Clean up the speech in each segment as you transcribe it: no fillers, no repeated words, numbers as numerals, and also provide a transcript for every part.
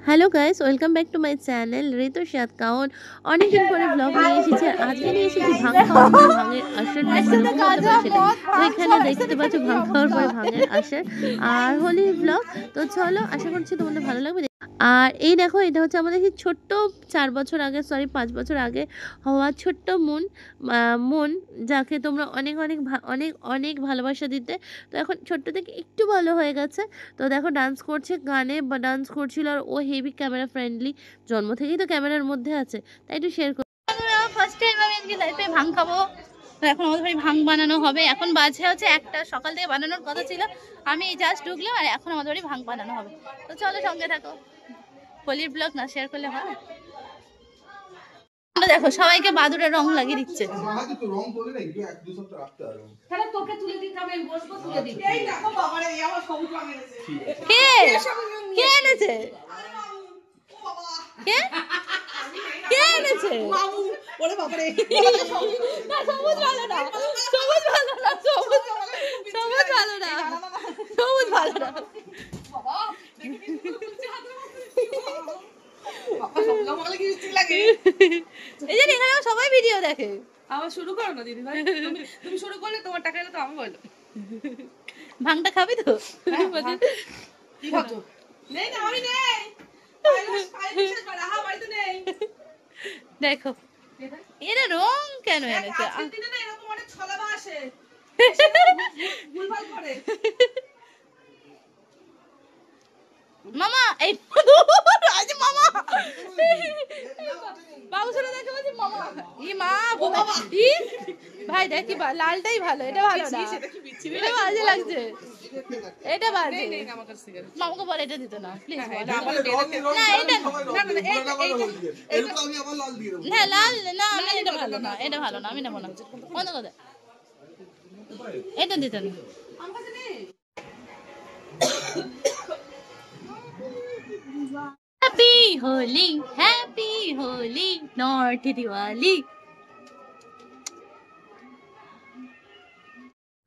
Hello guys, welcome back to my channel Ritu সাত কাউন। অনেকদিন পরে ব্লগ নিয়ে এসেছি আর আজকে নিয়ে এসেছি ভাং খাওয়ার পরে ভাঙের আসরটা কীরকম হতে পারে সেটা। তো এখানে দেখতে পাচ্ছ ভাং খাওয়ার পরে ভাঙের আসর আর হোলির ব্লগ। তো চলো, আশা করছি তোমাদের ভালো লাগবে। আর এই দেখো, এটা হচ্ছে আমাদের সেই ছোট্ট 4 বছর আগে, সরি 5 বছর আগে হওয়া ছোট্ট মন, মন যাকে তোমরা অনেক অনেক অনেক অনেক ভালোবাসা দিতে। তো এখন ছোট্ট থেকে একটু ভালো হয়ে গেছে। তো দেখো ডান্স করছে, গানে বা ডান্স করছিল, আর ও হেভি ক্যামেরা ফ্রেন্ডলি, জন্ম থেকেই তো ক্যামেরার মধ্যে আছে, তাই একটু শেয়ার করি। ফার্স্ট টাইম আমি আজকে লাইফে ভাং খাবো। তো এখন আমাদের বাড়ি ভাং বানানো হবে। এখন বাজে হচ্ছে একটা, সকাল থেকে বানানোর কথা ছিল, আমি জাস্ট ঢুকলাম আর এখন আমাদের বাড়ি ভাং বানানো হবে। তো চলো সঙ্গে থাকো। হোলির ব্লগ না শেয়ার করলে হয়? দেখো সবাইকে বাদুড়ে রং লাগিয়ে দিচ্ছে। কে কে এনেছে? কে কে এনেছে? সবুজ ভালো না, সবুজ ভালো না, সবুজ সবুজ ভালো না, সবুজ ভালো না। এই যে এখানে সবাই ভিডিও দেখে। আবার শুরু করো না দিদি ভাই, তুমি শুরু করলে তোমার টাকা এলে তো আমি বললো। ভাংটা খাবি তো? কি খাচ্ছো? নেই না, আমি নেই। দেখো এরা রং কেন এনেছে? এরকম অনেক ছলাবা আসে, ভুলভাল করে। মামা এই আজ মামা বাবু ছেলে দেখে বলছি মামা, ই মা বাবা, ই ভাই দেখি লালটাই ভালো, এটা ভালো না, এটা বাজে লাগছে, এটা বাজে। মামাকে বলে এটা দিত না প্লিজ। না এটা না, লাল না, আমি এটা ভালো না, এটা ভালো না, আমি নেবো না, বন্ধ করে দে, এটা দিত না। Happy Holi, happy Holi, not Diwali.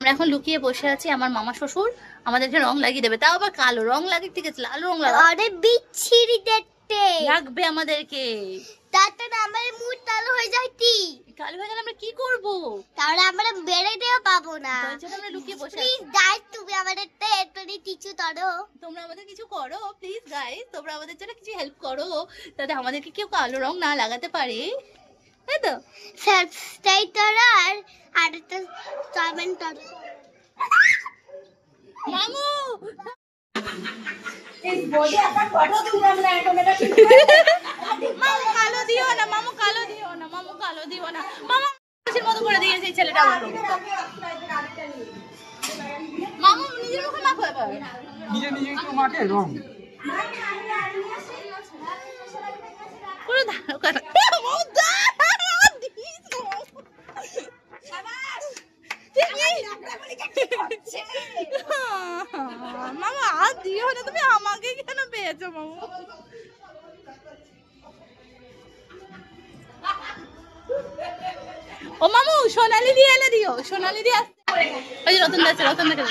আমরা এখন লুকিয়ে বসে আছি, আমার মামা শ্বশুর আমাদেরকে রং লাগিয়ে দেবে, তাও আবার কালো রং লাগে, ঠিক আছে লাল রং লাগা, আরে বিচ্ছিরি দেখতে লাগবে আমাদেরকে। তাতে আমার মুড কালো হয়ে যাইতি, কালো হয়ে গেলে আমরা কি করব? তাহলে আমরা বেড়ে দেওয়া পাবো না। তাই জন্য আমরা লুকিয়ে বসে আছি। প্লিজ গাইস, তুমি আমাদের একটুখানি কিছু করো, তোমরা আমাদের কিছু করো প্লিজ গাইস, তোমরা আমাদের জন্য কিছু হেল্প করো, যাতে আমাদেরকে কেউ কালো রং না লাগাতে পারে, তাই তো? সাবস্ক্রাইব করো আর একটা কমেন্ট করো। মামু মামু কালো দিও না, মামু কালো দিও না, মামু কালো দিও না, মামু খুশির মতো করে দিয়েছে এই ছেলেটা। মামু নিজের মুখে মাখো এবার, নিজে নিজে একটু মাখে রং। পুরো ধারো কথা মামা আর দিও না, তুমি আমাকে কেন পেয়েছো মামু? ও মামু সোনালি দিয়ে এলে দিও, সোনালি দিয়ে আসতে। ওই যে রতন দাস, রতন দেখে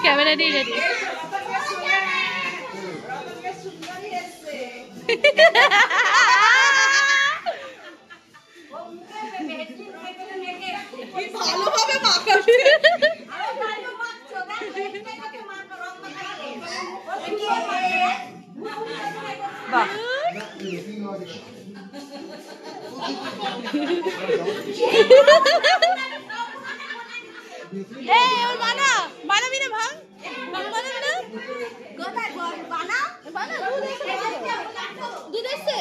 ক্যামেরা দিয়ে রেডি। ভালোভাবে মাখা। বাহ, এই ওর বানা বানাবি না ভাঙ, ভাঙ বানাবি না? কোথায় বানা বানা? দুধ এসছে?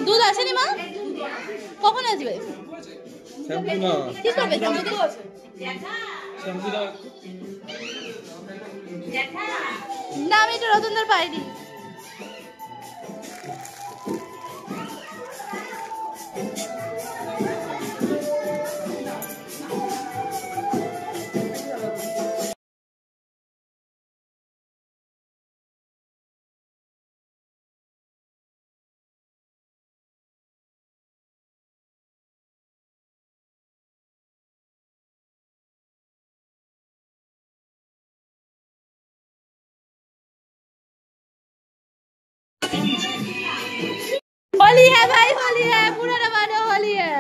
দুধ আসেনি মা, কখন আসবে? কি করবে না, আমি এটা রতনদার পাইনি। होली है भाई, होली है, पूरा रवाना होली है।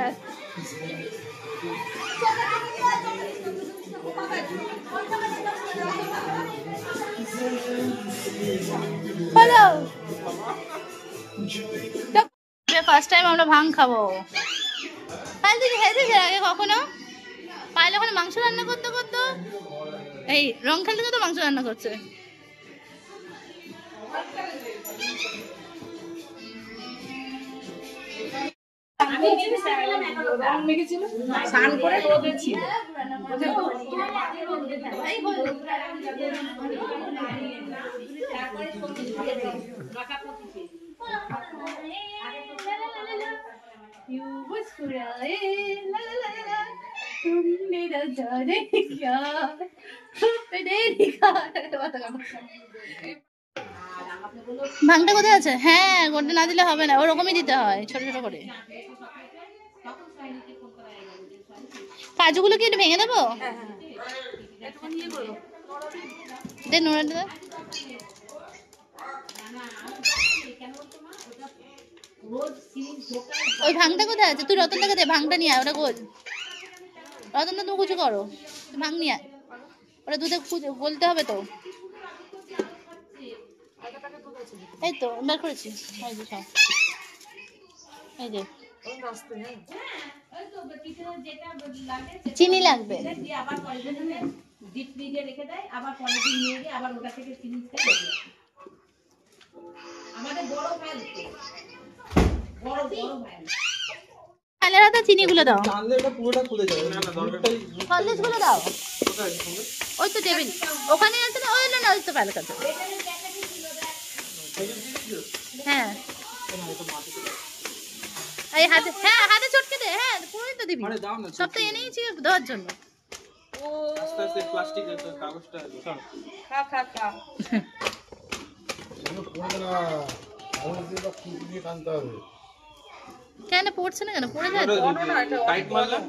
हेलो, ফার্স্ট টাইম আমরা ভাং খাবো। কাল থেকে খেয়েছিস আগে কখনো? পাইলে ওখানে মাংস রান্না করতে করতে এই রং খেলতে করতে মাংস রান্না করছে। ভাংটা কোথায় আছে? হ্যাঁ, গোটা না দিলে হবে না, ওরকমই দিতে হয় ছোট ছোট করে। কাজুগুলো কি একটু ভেঙে দেবো? দে নোড়াটা দে। ওই ভাংটা কোথায় আছে? তুই রতনটাকে দে, ভাংটা নিয়ে আয়, ওটা গোল। রতনটা তুমি কুচু করো, ভাং নিয়ে আয়, ওটা দুধে গলতে হবে তো। এই তো বের করেছি, এই যে সব, এই যে চিনি লাগবে। চিনি গুলো দাও, হলদিস গুলো দাও। ওই তো টেবিল ওখানে আছে না, ওই না, ওই তো প্যালেট আছে। হ্যাঁ এই হাতে, হ্যাঁ হাতে চটকে দে। হ্যাঁ পুরোই তো দিবি, সব তো এনেইছি দেওয়ার জন্য। আস্তে আস্তে প্লাস্টিক এর কাগজটা সর খা খা খা কেন পড়ছে না? কেন পড়ে যায়? টাইট মারলাম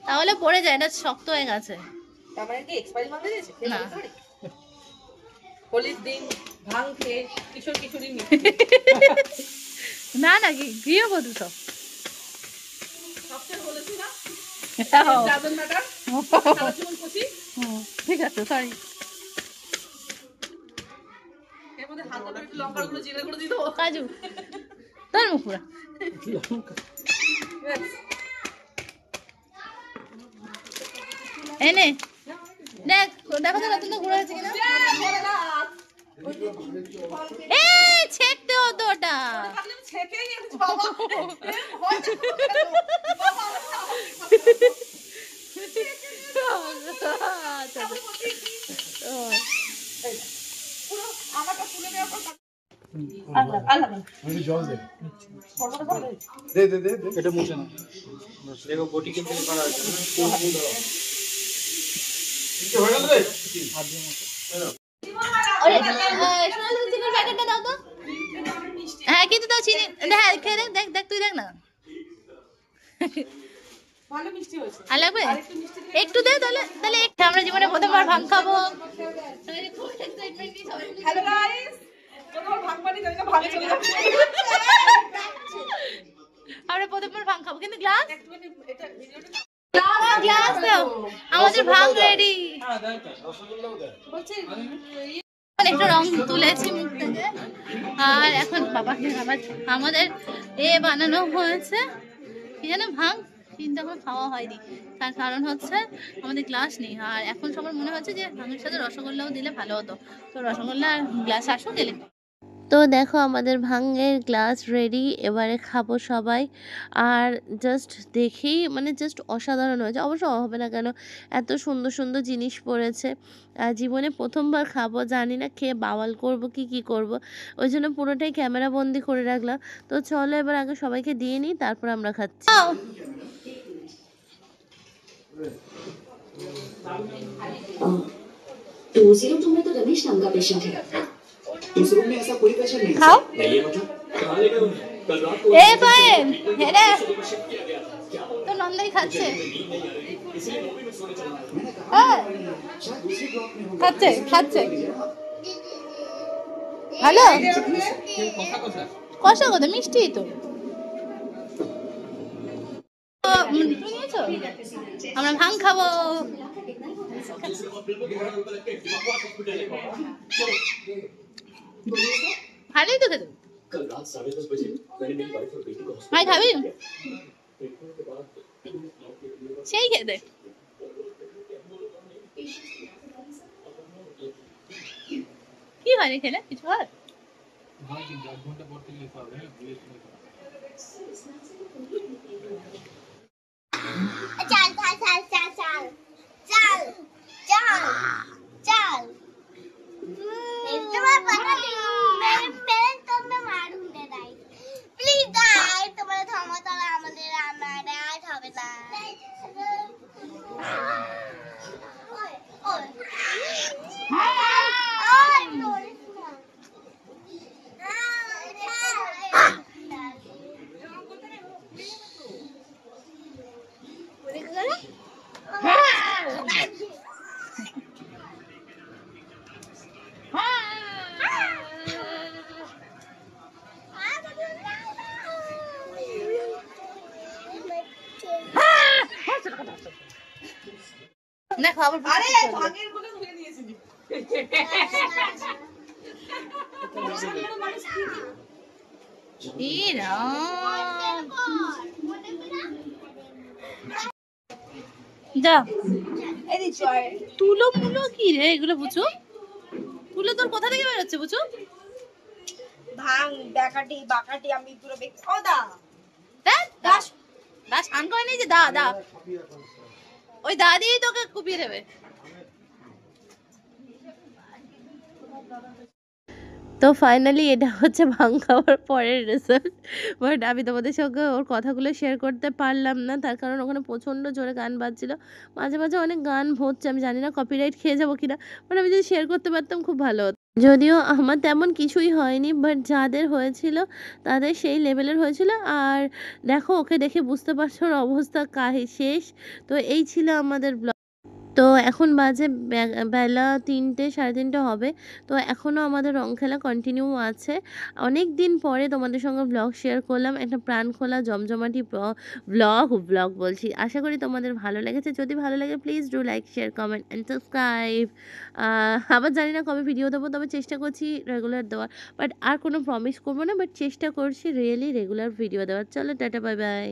তাহলে পড়ে যায়, এটা শক্ত হয়ে গেছে। তার মানে কি এক্সপায়ারি মাল দিয়েছে না। হোলির দিন ভাং খেয়ে কিশোর কিশোরী না না, গৃহবধূ সব। সবচেয়ে বলেছি না হ্যাঁ। ডাজন ম্যাটার সারা জীবন খুশি। ঠিক আছে, সরি। এর মধ্যে হালকা করে একটু লঙ্কার গুঁড়ো জিরে গুঁড়ো দিয়ে দেবো। কাজু তোর মুখ পুরা এনে দেখ, দেখো তো রতন গুঁড়ো হয়েছে কিনা। এ ছেঁকতে হতো ওটা। ছেঁকেই এনেছি বাবা। এটা মুছে না দেখো বটি কিন্তু করা আছে কিছু হয়ে গেল রে ওরে সোনালি চিনির প্যাকেটটা দাও তো। হ্যাঁ কিন্তু দাও চিনি। হ্যাঁ খেয়ে দেখ, দেখ দেখ, তুই দেখ না। ভালো মিষ্টি হয়েছে। আর লাগবে একটু দে, তাহলে তাহলে আমরা জীবনে প্রথমবার ভাং খাবো। হ্যালো গাইস, তোমার ভাগ পানি জানি না ভাগে চলে যাচ্ছে। আমরা প্রথমবার ভাং খাবো, কিন্তু গ্লাস একটুখানি এটা ভিডিওটা গ্লাস দাও, আমাদের ভাং রেডি। হ্যাঁ দাও তো রসগোল্লাও দাও বলছি একটু রং তুলেছি মুখ থেকে, আর এখন বাবাকে আবার আমাদের বানানো হয়েছে কি যেন ভাং, কিন্তু আমার খাওয়া হয়নি। তার কারণ হচ্ছে আমাদের গ্লাস নেই, আর এখন সবার মনে হচ্ছে যে ভাঙের সাথে রসগোল্লাও দিলে ভালো হতো। তো রসগোল্লা আর গ্লাস আসুক গেলে। তো দেখো আমাদের ভাঙের গ্লাস রেডি, এবারে খাবো সবাই। আর জাস্ট দেখেই মানে জাস্ট অসাধারণ হয়েছে। অবশ্য হবে না কেন, এত সুন্দর সুন্দর জিনিস পড়েছে। জীবনে প্রথমবার খাবো, জানি না খেয়ে বাওয়াল করব কি করব, ওই জন্য পুরোটাই ক্যামেরা বন্দি করে রাখলাম। তো চলো এবার আগে সবাইকে দিয়ে নিই, তারপর আমরা খাচ্ছি। तो 02 में तो रमेश नाम का पेशेंट है। इस रूम में ऐसा कोई पेशेंट नहीं खाओ। है। ये मतलब कल रात को এ পায়েন হেরে তো নন্দাই খাচ্ছে। হ্যাঁ शायद दूसरे ब्लॉक में होगा। খাচ্ছে খাচ্ছে। ভালো কষা কষা কষা কথা মিষ্টি তো তুমি নিয়েছো? আমরা ভাং খাবো। ভালোই তো খেতে। कल रात 10:30 बजे मैंने मेरी वाइफ और बेटी को ভাই খাবি? हॉस्पिटल के बाद সেই খেতে। কি হয় রে খেলে? কিছু হয়? ভাই 10 ঘন্টা পর থেকে যেতে হবে হ্যাঁ বুঝে শুনে খাও। चल चल चल चल चल चल चल चल तुम्हारा पता नहीं मैं तुम्हें मारूंगा गाइस प्लीज गाइस तुम्हारा थमा ताला আমাদের রান্নাটা আর হবে না ওই ওই না খাবার আরে ভাগের বলে ধুয়ে নিয়েছিলি যা তুলো মুলো কি রে এগুলো বুঝু তুলো তোর কোথা থেকে বেরোচ্ছে বুঝু ভাং বেকাটি বাকাটি আমি পুরো ও দা দাস দাস আন করে নেই যে দা দা ওই দা দিয়েই তোকে কুপিয়ে দেবে তো ফাইনালি এটা হচ্ছে ভাং খাওয়ার পরের রেজাল্ট। বাট আমি তোমাদের সঙ্গে ওর কথাগুলো শেয়ার করতে পারলাম না, তার কারণ ওখানে প্রচণ্ড জোরে গান বাজছিল, মাঝে মাঝে অনেক গান হচ্ছে, আমি জানি না কপিরাইট খেয়ে যাবো কিনা, বাট আমি যদি শেয়ার করতে পারতাম খুব ভালো হতো। যদিও আমার তেমন কিছুই হয়নি, বাট যাদের হয়েছিল তাদের সেই লেভেলের হয়েছিল। আর দেখো ওকে দেখে বুঝতে পারছো ওর অবস্থা শেষ। তো এই ছিল আমাদের ব্লগ। তো এখন বাজে বেলা 3টে 3:30 হবে। তো এখনও আমাদের রং খেলা কন্টিনিউ আছে। অনেক দিন পরে তোমাদের সঙ্গে ব্লগ শেয়ার করলাম, একটা প্রাণ খোলা জমজমাটি ব্লগ বলছি। আশা করি তোমাদের ভালো লেগেছে। যদি ভালো লাগে please do like share comment and subscribe. আবার জানি না কবে ভিডিও দেবো, তবে চেষ্টা করছি রেগুলার দেওয়ার। বাট আর কোনো প্রমিস করবো না, বাট চেষ্টা করছি রিয়েলি রেগুলার ভিডিও দেওয়ার। চলো টাটা বাই বাই।